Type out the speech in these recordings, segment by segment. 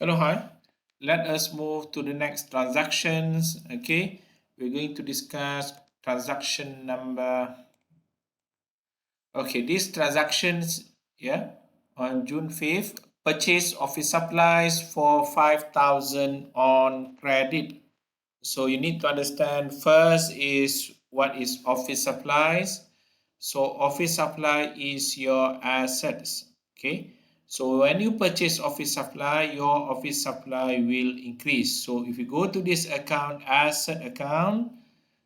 Hello, hi. Let us move to the next transactions. Okay, we're going to discuss transaction number. Okay, these transactions, yeah, on June 5th, purchase office supplies for 5,000 on credit. So you need to understand first is what is office supplies. So office supply is your assets. Okay. So when you purchase office supply, your office supply will increase. So if you go to this account, asset account,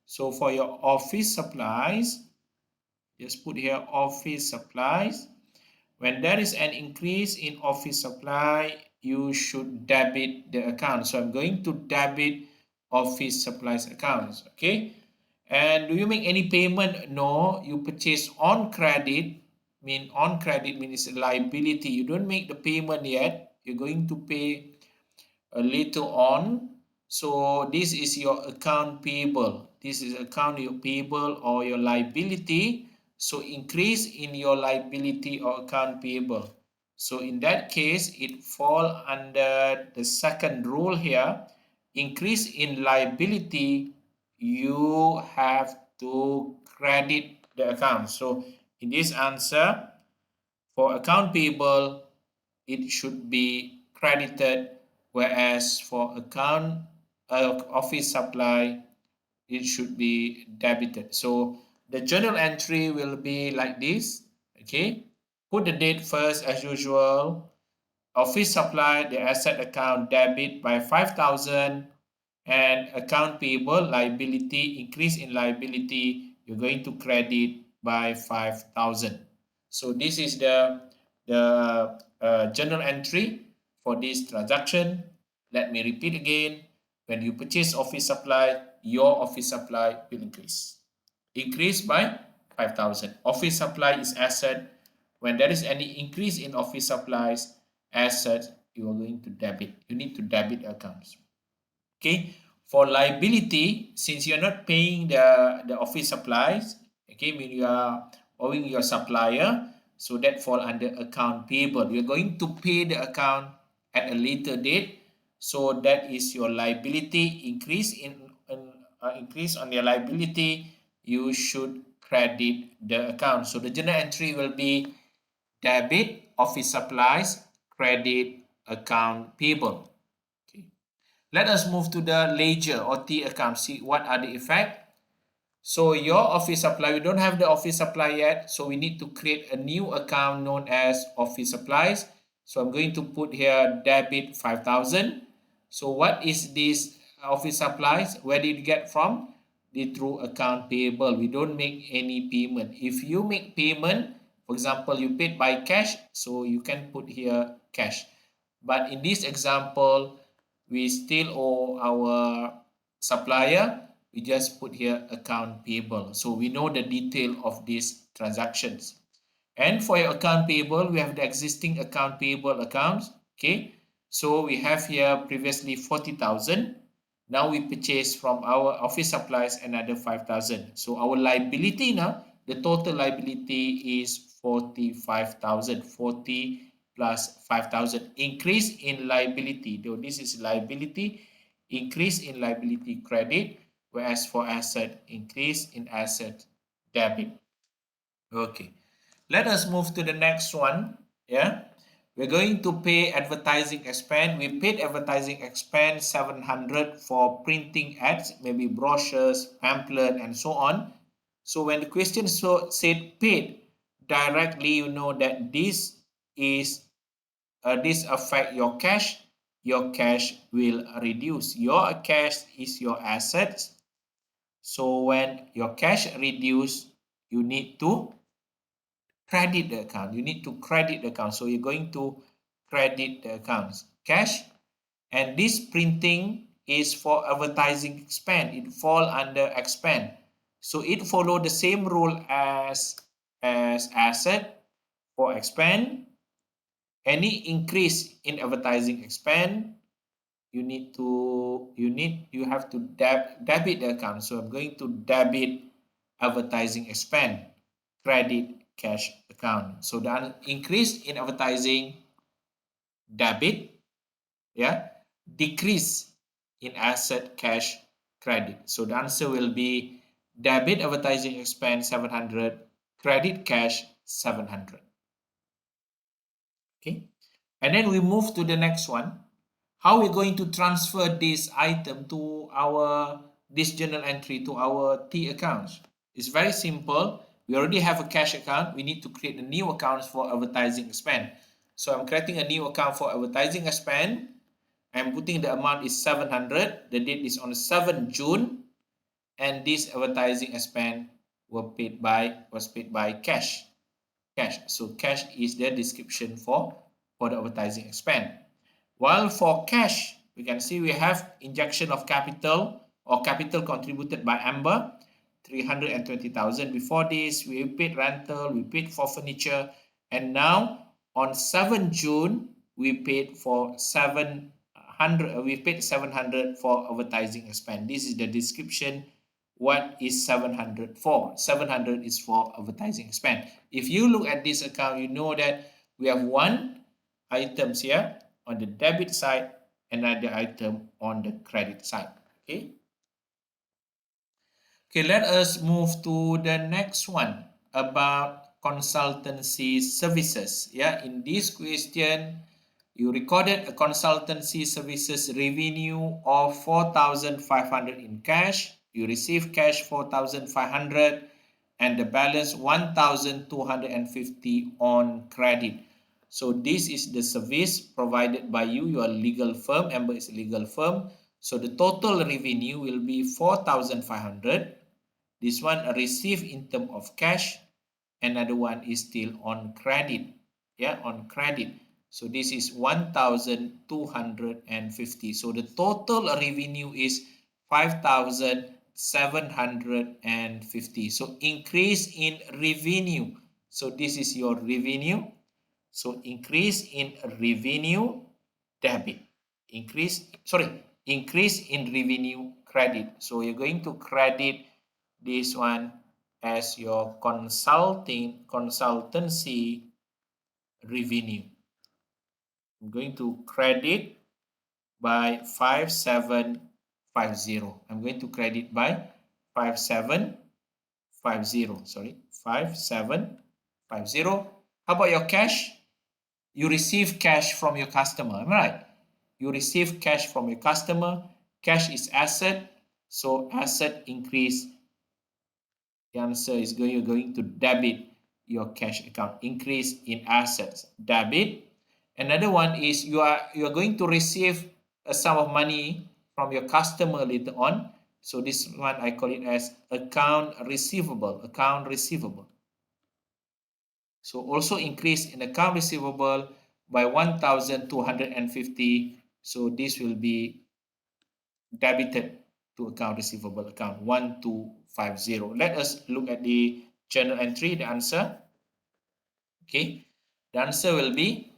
so for your office supplies, just put here office supplies. When there is an increase in office supply, you should debit the account. So I'm going to debit office supplies accounts. Okay. And do you make any payment? No, you purchase on credit. Mean on credit means liability. You don't make the payment yet. You're going to pay later on. So this is your account payable. This is account your payable or your liability. So increase in your liability or account payable. So in that case, it fall under the second rule here. Increase in liability, you have to credit the account. So in this answer, for account payable, it should be credited, whereas for account office supply, it should be debited. So the journal entry will be like this. Okay, put the date first as usual. Office supply, the asset account debit by 5,000, and account payable liability, increase in liability, you're going to credit by 5,000. So this is the journal entry for this transaction. Let me repeat again. When you purchase office supply, your office supply will increase. Increase by 5,000. Office supply is asset. When there is any increase in office supplies, asset, you are going to debit. You need to debit accounts. Okay, for liability, since you're not paying the office supplies, okay, mean you are owing your supplier, so that fall under account payable. You're going to pay the account at a later date, so that is your liability. Increase on your liability, you should credit the account. So the journal entry will be debit office supplies, credit account payable. Okay. Let us move to the ledger or T account. See what are the effect. So your office supply, we don't have the office supply yet. So we need to create a new account known as office supplies. So I'm going to put here debit 5,000. So what is this office supplies? Where did you get from? The through account payable. We don't make any payment. If you make payment, for example, you paid by cash, so you can put here cash. But in this example, we still owe our supplier. We just put here account payable. So we know the detail of these transactions. And for your account payable, we have the existing account payable accounts. Okay. So we have here previously 40,000. Now we purchase from our office supplies another 5,000. So our liability now, the total liability is 45,000. 40 plus 5,000. Increase in liability, though this is liability, increase in liability credit, whereas for asset, increase in asset debit. Okay. Let us move to the next one. Yeah. We're going to pay advertising expense. We paid advertising expense 700 for printing ads, maybe brochures, pamphlet, and so on. So when the question said paid directly, you know that this affect your cash. Your cash will reduce. Your cash is your assets. So when your cash reduce, you need to credit the account. You need to credit the account. So you're going to credit the accounts. Cash. And this printing is for advertising expense. It fall under expense. So it follow the same rule as asset for expense. Any increase in advertising expense, you have to debit the account. So I'm going to debit advertising expense, credit cash account. So the increase in advertising, debit, yeah, decrease in asset, cash, credit. So the answer will be debit advertising expense 700, credit cash 700. Okay, and then we move to the next one. How we're going to transfer this item to our this journal entry to our T accounts? It's very simple. We already have a cash account. We need to create a new account for advertising spend. So I'm creating a new account for advertising spend. I'm putting the amount is 700. The date is on 7 June, and this advertising spend was paid by cash. So cash is the description for the advertising spend. While for cash, we can see we have injection of capital or capital contributed by Amber, 320,000. Before this, we paid rental, we paid for furniture, and now on 7 June, we paid for 700. We paid 700 for advertising spend. This is the description. What is 700 for? 700 is for advertising spend. If you look at this account, you know that we have one items here on the debit side, another item on the credit side. Okay. Okay, let us move to the next one about consultancy services. Yeah, in this question, you recorded a consultancy services revenue of 4,500 in cash. You received cash 4,500 and the balance 1,250 on credit. So this is the service provided by you, your legal firm. Amber is a legal firm. So the total revenue will be 4,500. This one received in terms of cash. Another one is still on credit. Yeah, on credit. So this is 1,250. So the total revenue is 5,750. So increase in revenue. So this is your revenue. So increase in revenue debit. Increase in revenue credit. So you're going to credit this one as your consultancy revenue. I'm going to credit by 5750. I'm going to credit by 5750. Sorry, 5750. How about your cash? You receive cash from your customer. Am I right? You receive cash from your customer. Cash is asset. So asset increase. The answer is you're going to debit your cash account. Increase in assets. Debit. Another one is you are going to receive a sum of money from your customer later on. So this one I call it as account receivable. Account receivable. So also increase in account receivable by 1,250. So this will be debited to account receivable account 1250. Let us look at the journal entry, the answer. Okay, the answer will be,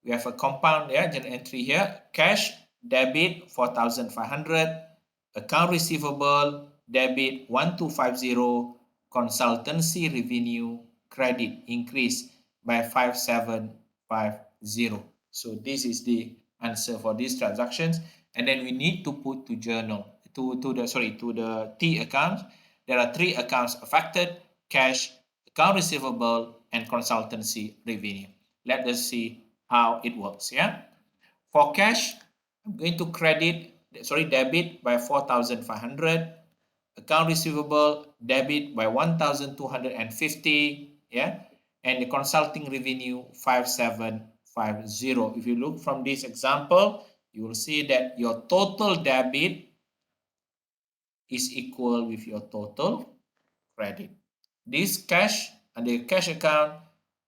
we have a compound journal entry here. Cash debit 4,500, account receivable debit 1250, consultancy revenue credit increase by 5750. So this is the answer for these transactions. And then we need to put to journal to the T account. There are 3 accounts affected: cash, account receivable, and consultancy revenue. Let us see how it works. Yeah. For cash, I'm going to debit by 4,500. Account receivable debit by 1,250. Yeah. And the consulting revenue 5750. If you look from this example, you will see that your total debit is equal with your total credit. This cash and the cash account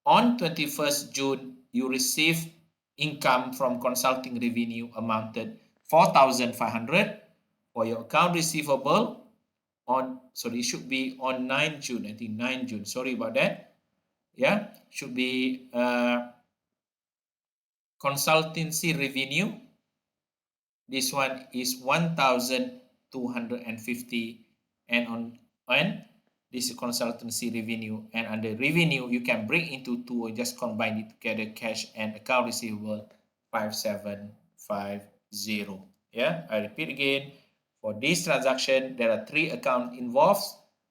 on 21st June, you receive income from consulting revenue amounted 4,500. For your account receivable it should be on 9 June. I think 9 June. Sorry about that. Yeah, should be consultancy revenue. This one is 1,250, and this is consultancy revenue, and under revenue you can break into 2 or just combine it together, cash and account receivable 5750. 1250. Yeah, I repeat again. For this transaction, there are 3 accounts involved.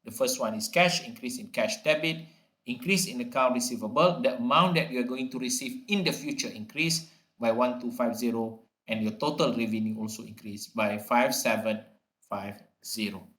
The first one is cash, increase in cash debit, increase in account receivable. The amount that you are going to receive in the future increase by 1250, and your total revenue also increased by 5750.